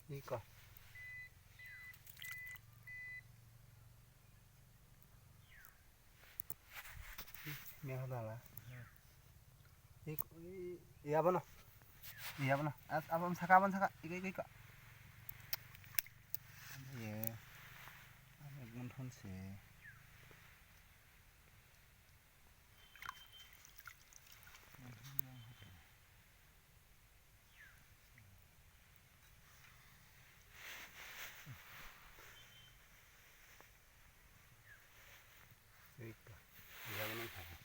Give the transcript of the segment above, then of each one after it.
이거 미안하다. 이거 apa no? Iya apa no? Apa saka 이거. 예. 이건 혼세. 그러니까 이거는 다.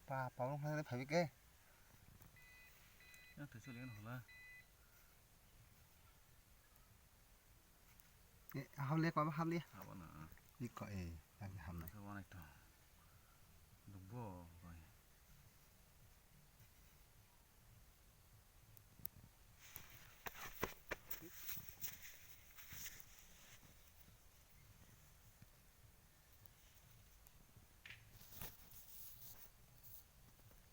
빠 바로 하는데 봐볼게. 야, 대체 내가 몰라. 예, 함 렉 봐봐 함 렉. 하바나. 이거 예, 여기 함 렉. 그거 하나 있다.